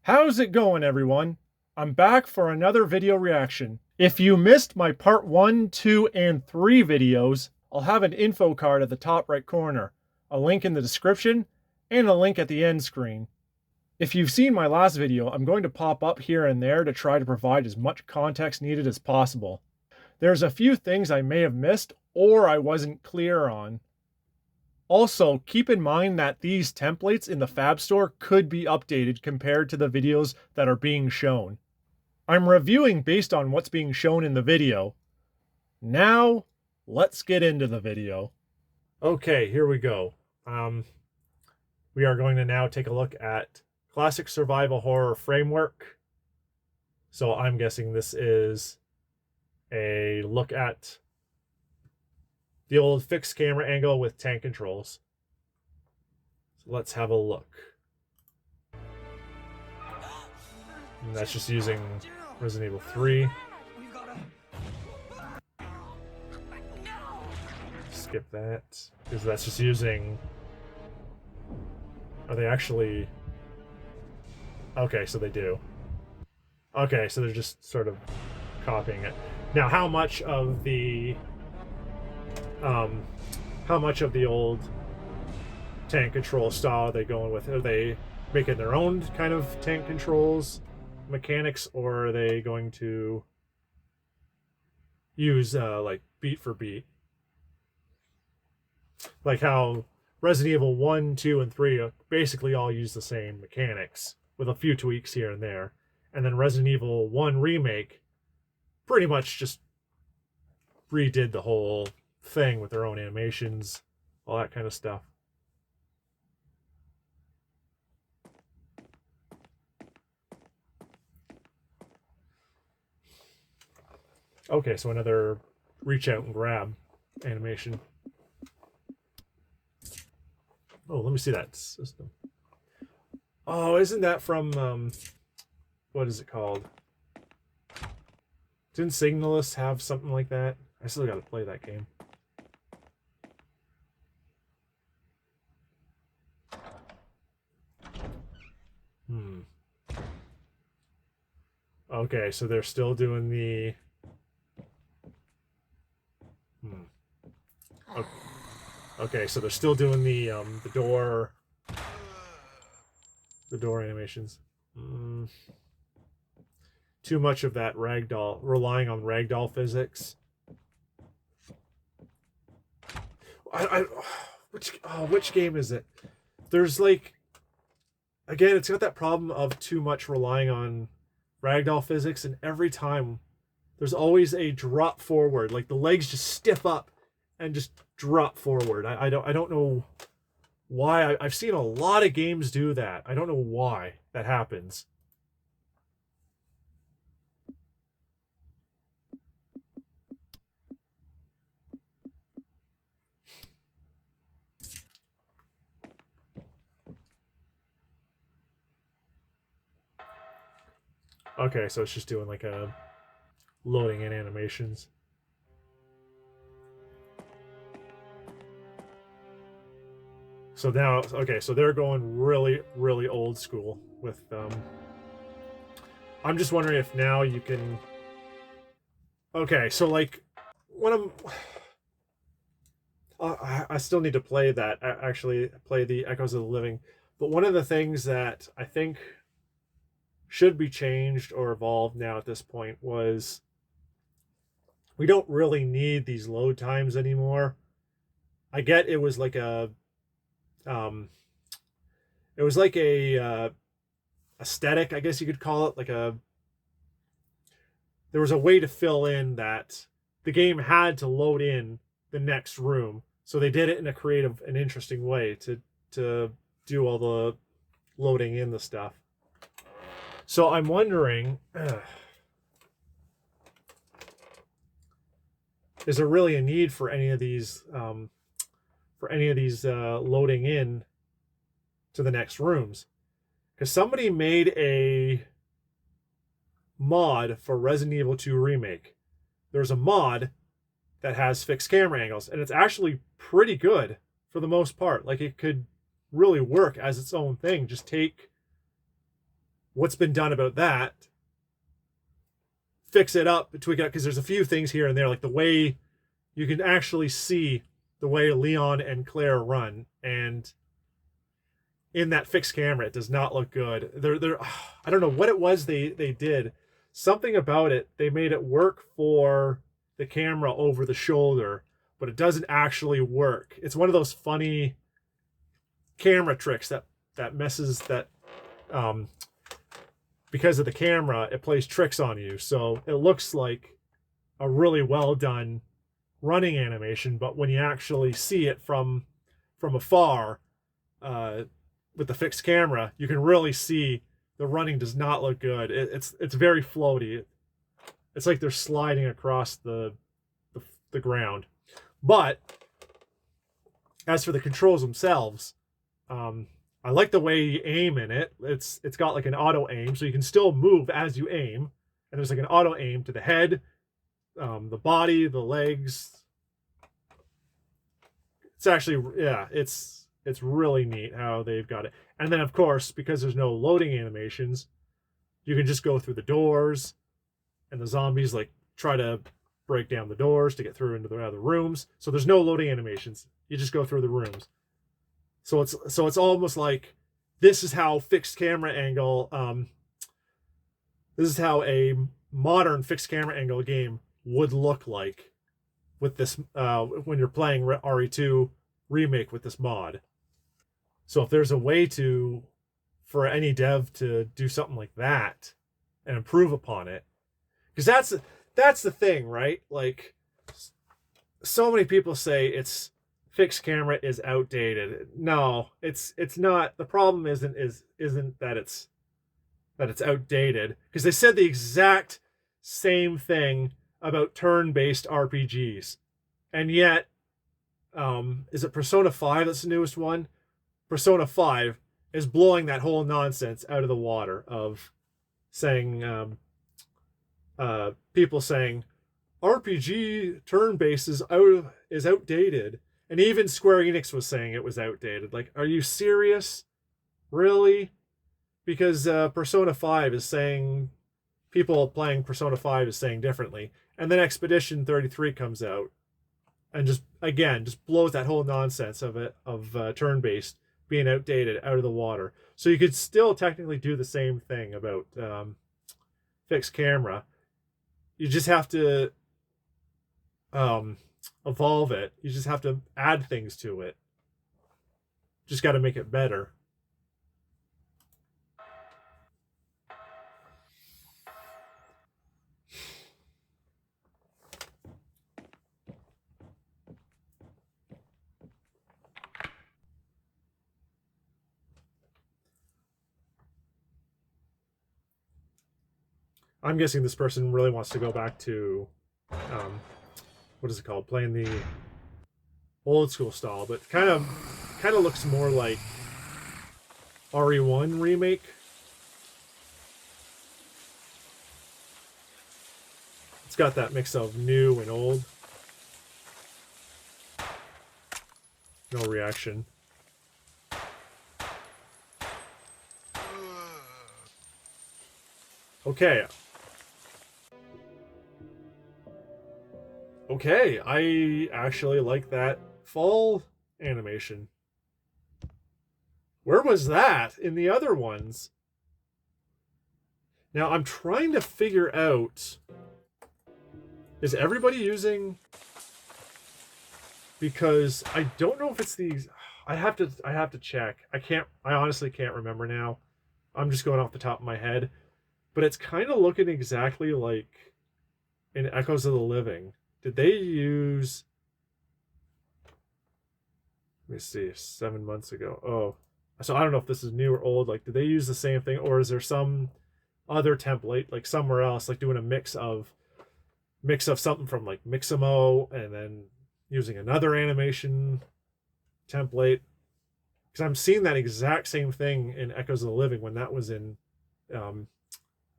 How's it going, everyone? I'm back for another video reaction. If you missed my part 1, 2, and 3 videos, I'll have an info card at the top right corner, a link in the description, and a link at the end screen. If you've seen my last video, I'm going to pop up here and there to try to provide as much context needed as possible. There's a few things I may have missed or I wasn't clear on. Also, keep in mind that these templates in the Fab Store could be updated compared to the videos that are being shown. I'm reviewing based on what's being shown in the video. Now, let's get into the video. Okay, here we go. We are going to now take a look at classic survival horror framework. So I'm guessing this is a look at the old fixed camera angle with tank controls. So let's have a look. And that's just using Resident Evil 3. Skip that, because that's just using... Are they actually... Okay, so they do. Okay, so they're just sort of copying it. Now, how much of the old tank control style are they going with? Are they making their own kind of tank controls mechanics, or are they going to use like beat for beat, like how Resident Evil 1, 2, and 3 basically all use the same mechanics with a few tweaks here and there, and then Resident Evil 1 Remake pretty much just redid the whole thing with their own animations, all that kind of stuff. Okay, so another reach out and grab animation. Oh, let me see that system. Oh, isn't that from, what is it called? Didn't Signalis have something like that? I still gotta play that game. Okay, so they're still doing the... Okay, so they're still doing the door animations. Too much of that ragdoll, relying on ragdoll physics. Which game is it? There's like, again, it's got that problem of too much relying on ragdoll physics, and every time there's always a drop forward, like the legs just stiff up and just drop forward. I don't know why. I've seen a lot of games do that. I don't know why that happens. Okay, so it's just doing like a loading in animations. So now, okay, so they're going really, really old school with I'm just wondering if now you can... Okay, so like when I still need to play that, actually play the Echoes of the Living, but one of the things that I think should be changed or evolved now at this point was we don't really need these load times anymore. I get it was like a it was like a aesthetic, I guess you could call it, like there was a way to fill in that the game had to load in the next room, so they did it in a creative and interesting way to do all the loading in the stuff. So I'm wondering, is there really a need for any of these loading in to the next rooms? Because somebody made a mod for Resident Evil 2 Remake. There's a mod that has fixed camera angles, and it's actually pretty good for the most part. Like, it could really work as its own thing. Just take what's been done about that, fix it up, tweak it up, because there's a few things here and there, like the way you can actually see the way Leon and Claire run, and in that fixed camera, it does not look good. I don't know what it was they did. Something about it, they made it work for the camera over the shoulder, but it doesn't actually work. It's one of those funny camera tricks that messes that because of the camera, it plays tricks on you. So it looks like a really well done running animation, but when you actually see it from afar, with the fixed camera, you can really see the running does not look good. It's very floaty. It's like they're sliding across the ground. But as for the controls themselves, I like the way you aim in it. It's got like an auto aim, so you can still move as you aim, and there's like an auto aim to the head, the body, the legs. It's actually, yeah, it's really neat how they've got it. And then of course, because there's no loading animations, you can just go through the doors, and the zombies like try to break down the doors to get through into the other rooms. So there's no loading animations. You just go through the rooms. So it's almost like this is how fixed camera angle, this is how a modern fixed camera angle game would look like with this, when you're playing RE2 Remake with this mod. So if there's a way for any dev to do something like that and improve upon it, because that's the thing, right? Like, so many people say it's fixed camera is outdated. No, it's not. The problem isn't that it's outdated, because they said the exact same thing about turn-based RPGs, and yet, is it Persona 5 that's the newest one? Persona 5 is blowing that whole nonsense out of the water of saying, people saying RPG turn-based is outdated. And even Square Enix was saying it was outdated. Like, are you serious? Really? Because Persona 5 is saying, people playing Persona 5 is saying differently. And then Expedition 33 comes out and just blows that whole nonsense of turn-based being outdated out of the water. So you could still technically do the same thing about fixed camera. You just have to evolve it. You just have to add things to it. Just got to make it better. I'm guessing this person really wants to go back to, what is it called? Playing the old school style, but kind of looks more like RE1 Remake. It's got that mix of new and old. No reaction. Okay. Okay, I actually like that fall animation. Where was that in the other ones? Now I'm trying to figure out, is everybody using, because I don't know if it's these. I have to check. I honestly can't remember now. I'm just going off the top of my head, but it's kind of looking exactly like in Echoes of the Living. Did they use, let me see, 7 months ago? Oh, so I don't know if this is new or old. Like, did they use the same thing, or is there some other template, like somewhere else, like doing a mix of something from like Mixamo and then using another animation template? Because I'm seeing that exact same thing in Echoes of the Living when that was in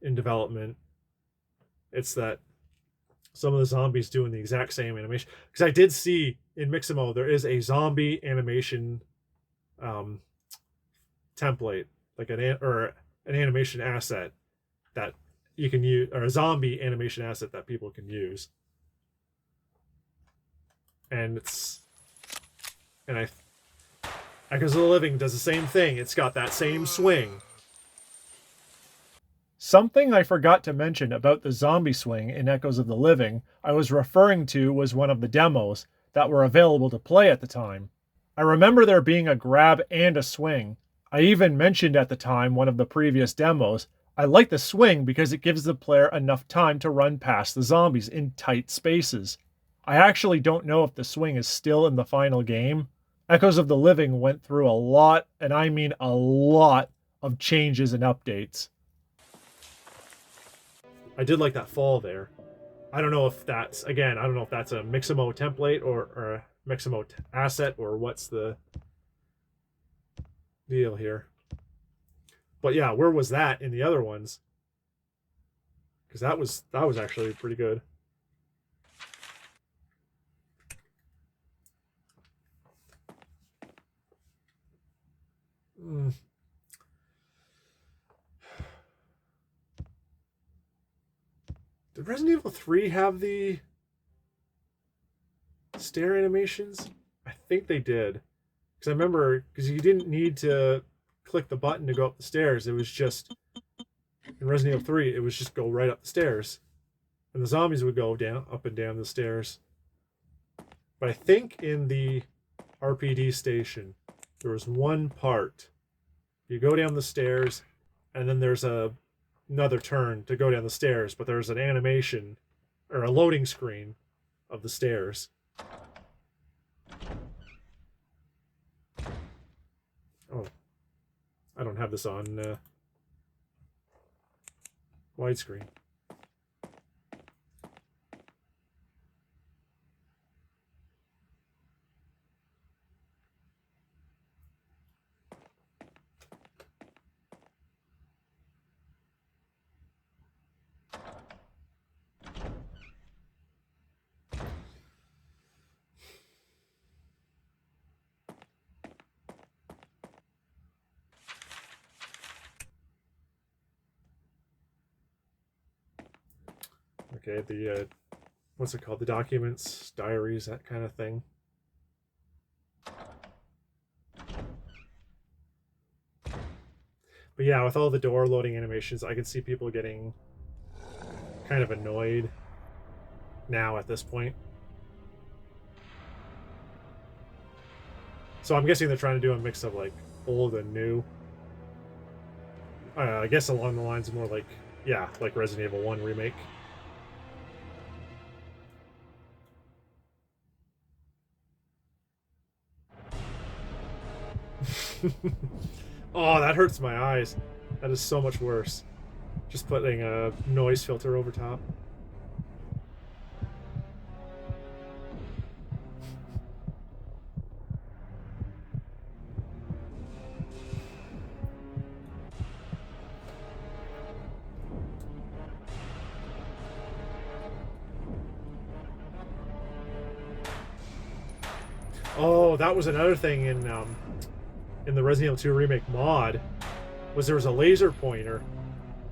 development. It's that some of the zombies doing the exact same animation. Because I did see in Mixamo there is a zombie animation template, like an an animation asset that you can use, or a zombie animation asset that people can use. And Echoes of the Living does the same thing. It's got that same swing. Something I forgot to mention about the zombie swing in Echoes of the Living I was referring to was one of the demos that were available to play at the time. I remember there being a grab and a swing. I even mentioned at the time one of the previous demos, I like the swing because it gives the player enough time to run past the zombies in tight spaces. I actually don't know if the swing is still in the final game. Echoes of the Living went through a lot, and I mean a lot, of changes and updates. I did like that fall there. I don't know if that's, again, I don't know if that's a Mixamo template or a Mixamo asset, or what's the deal here. But yeah, where was that in the other ones? Because that was actually pretty good. Did Resident Evil 3 have the stair animations? I think they did. Because I remember, because you didn't need to click the button to go up the stairs. It was just, in Resident Evil 3, it was just go right up the stairs. And the zombies would go down, up and down the stairs. But I think in the RPD station, there was one part. You go down the stairs, and then there's another turn to go down the stairs, but there's an animation, or a loading screen of the stairs. Oh, I don't have this on widescreen. Okay, the what's it called? The documents, diaries, that kind of thing. But yeah, with all the door loading animations, I can see people getting kind of annoyed now at this point. So I'm guessing they're trying to do a mix of like old and new. I guess along the lines of more like, yeah, like Resident Evil 1 remake. Oh, that hurts my eyes. That is so much worse. Just putting a noise filter over top. Oh, that was another thing in the Resident Evil 2 remake mod, was there was a laser pointer,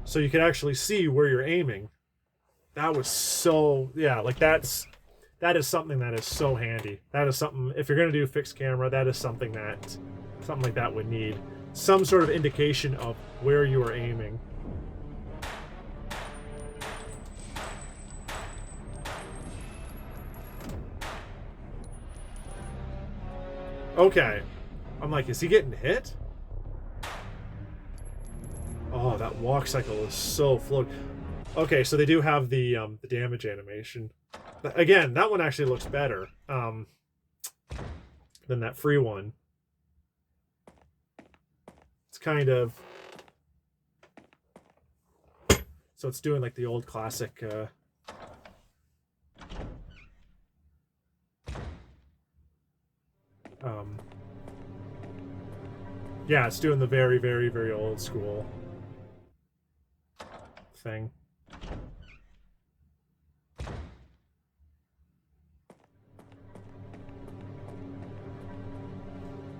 so you could actually see where you're aiming. That was so, yeah, like that is something that is so handy. That is something, if you're gonna do fixed camera, that is something like that would need some sort of indication of where you are aiming. Okay. I'm like, is he getting hit? Oh, that walk cycle is so floaty. Okay, so they do have the damage animation. Again, that one actually looks better than that free one. It's kind of, so it's doing like the old classic yeah, it's doing the very, very, very old school thing.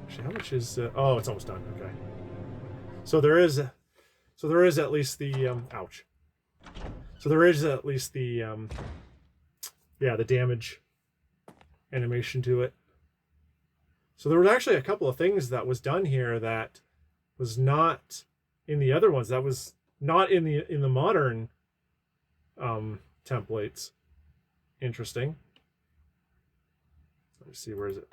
Actually, how much is... oh, it's almost done. Okay. So there is... So there is at least the ouch. So there is at least the yeah, the damage animation to it. So there was actually a couple of things that was done here that was not in the other ones. That was not in the modern templates. Interesting. Let me see, where is it?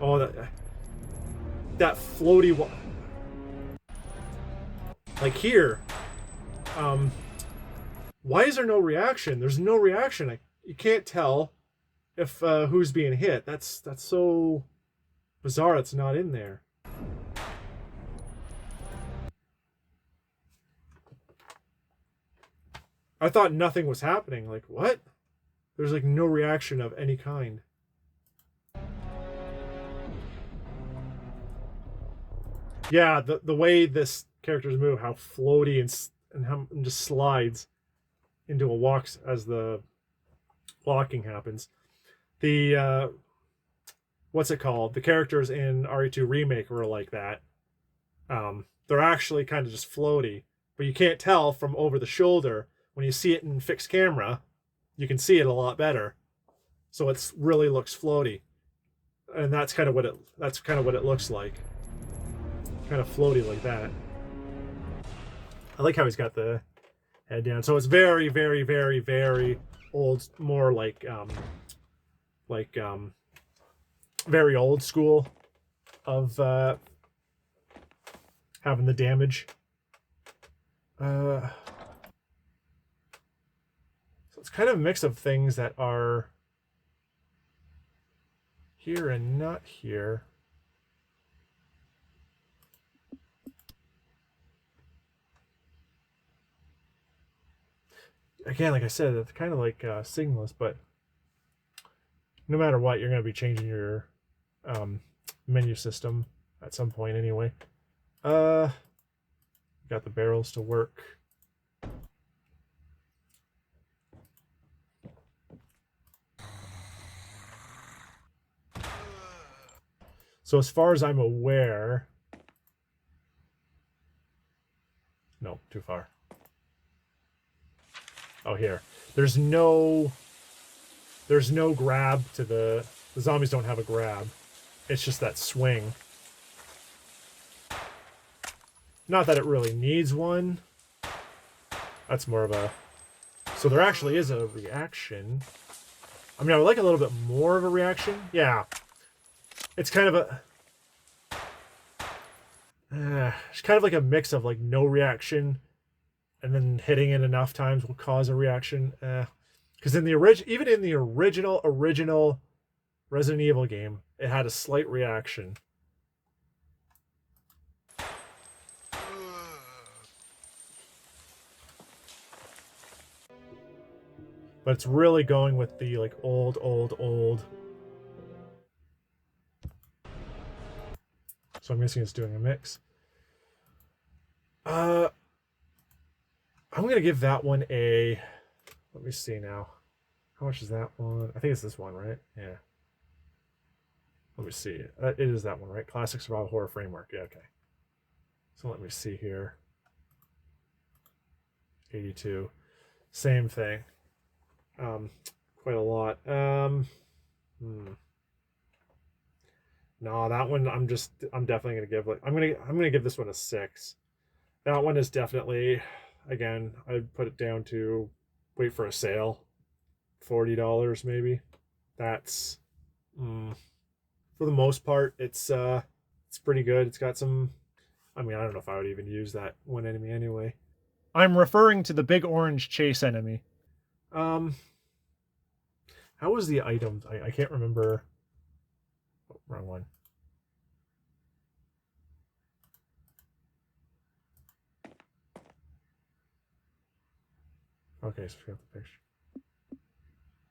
Oh, that floaty one. Like here, why is there no reaction? There's no reaction. You can't tell if who's being hit. That's so bizarre. It's not in there. I thought nothing was happening. Like, what? There's like no reaction of any kind. Yeah, the way this characters move, how floaty and how and just slides into a walk as the walking happens. The what's it called? The characters in RE2 Remake were like that. They're actually kind of just floaty, but you can't tell from over the shoulder. When you see it in fixed camera, you can see it a lot better. So it's really looks floaty, and that's kind of what it looks like. Kind of floaty like that. I like how he's got the head down. So it's very, very, very, very old, more like very old school of having the damage. So it's kind of a mix of things that are here and not here. Again, like I said, it's kind of like Signalist, but no matter what, you're going to be changing your menu system at some point anyway. Got the barrels to work. So as far as I'm aware, no, too far. Oh, here. There's no grab to the zombies don't have a grab. It's just that swing. Not that it really needs one. That's more of a... So there actually is a reaction. I mean, I would like a little bit more of a reaction. Yeah. It's kind of a... it's kind of like a mix of like no reaction and then hitting it enough times will cause a reaction. Because in the even in the original Resident Evil game, it had a slight reaction. But it's really going with the like old. So I'm guessing it's doing a mix. I'm gonna give that one a... Let me see now. How much is that one? I think it's this one, right? Yeah. Let me see. It is that one, right? Classic Survival Horror Framework. Yeah, okay. So let me see here. 82. Same thing. Quite a lot. No, that one I'm definitely gonna give I'm gonna give this one a 6. That one is definitely, again, I'd put it down to wait for a sale. $40 maybe. That's for the most part it's pretty good. It's got some, I mean, I don't know if I would even use that one enemy anyway. I'm referring to the big orange chase enemy. How was the item? I can't remember. Oh, wrong one. Okay, so we got the picture.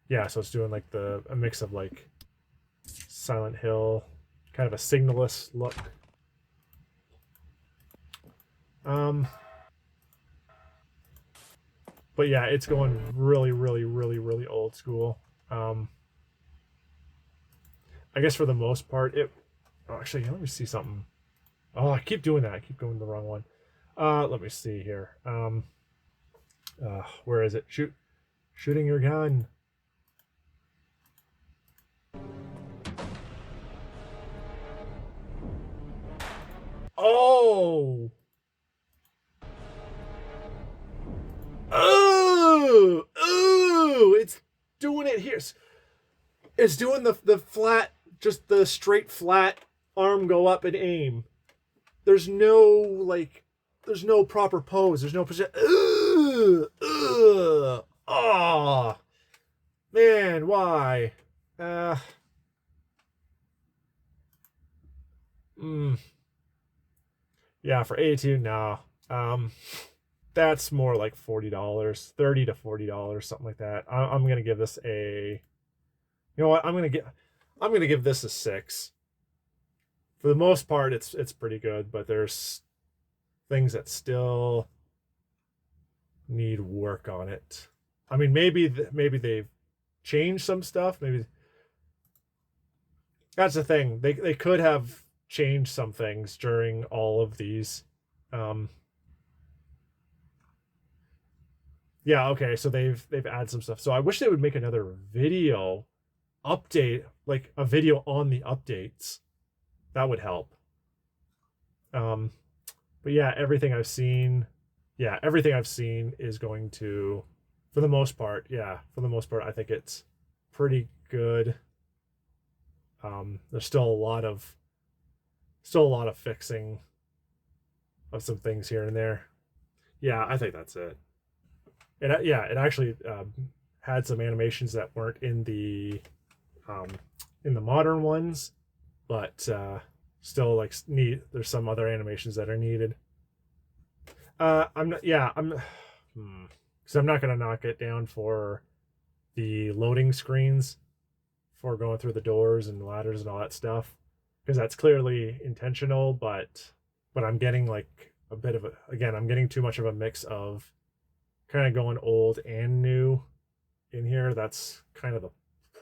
Yeah, so it's doing like a mix of like Silent Hill, kind of a Signalist look. But yeah, it's going really old school. I guess for the most part, oh, actually, let me see something. Oh, I keep doing that. I keep going to the wrong one. Let me see here. Where is it? Shooting your gun. Oh! Oh! Oh! It's doing it here. It's doing the flat, just the straight flat arm go up and aim. There's no, like, there's no proper pose. There's no position. Oh, man, why? Uh, mm, yeah, for A2, no. That's more like $40, $30 to $40, something like that. I'm gonna give this a, you know what? I'm gonna give this a 6. For the most part, it's pretty good, but there's things that still need work on it. I mean, maybe they've changed some stuff. Maybe that's the thing. They could have changed some things during all of these. Yeah, okay, so they've added some stuff. So I wish they would make another video update, like a video on the updates. That would help. But yeah, everything I've seen is going to, for the most part, I think it's pretty good. There's still a lot of fixing of some things here and there. Yeah, I think that's it. It actually had some animations that weren't in the modern ones, but still like there's some other animations that are needed. I'm not because I'm not gonna knock it down for the loading screens for going through the doors and ladders and all that stuff, because that's clearly intentional, but I'm getting like a bit of I'm getting too much of a mix of kind of going old and new in here. That's kind of the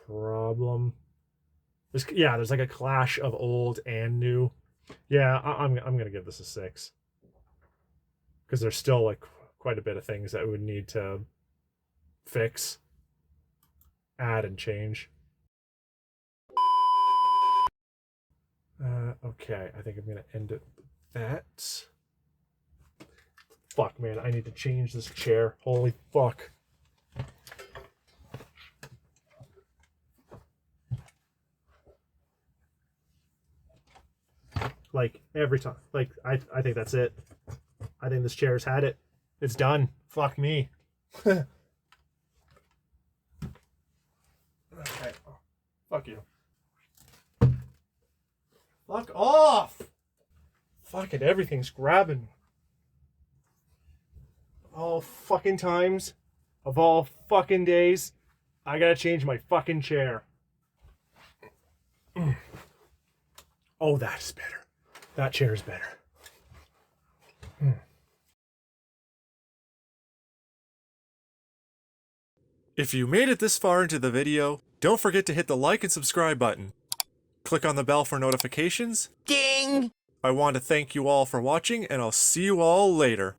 problem. There's like a clash of old and new. Yeah, I'm gonna give this a 6, because there's still like quite a bit of things that we would need to fix, add, and change. Okay, I think I'm gonna end it with that. Fuck, man, I need to change this chair. Holy fuck. Like every time, like I think that's it. I think this chair's had it. It's done. Fuck me. Okay. Oh, fuck you. Fuck off. Fucking everything's grabbing. All fucking times of all fucking days, I gotta change my fucking chair. Oh, that's better. That chair is better. If you made it this far into the video, don't forget to hit the like and subscribe button. Click on the bell for notifications. Ding! I want to thank you all for watching, and I'll see you all later.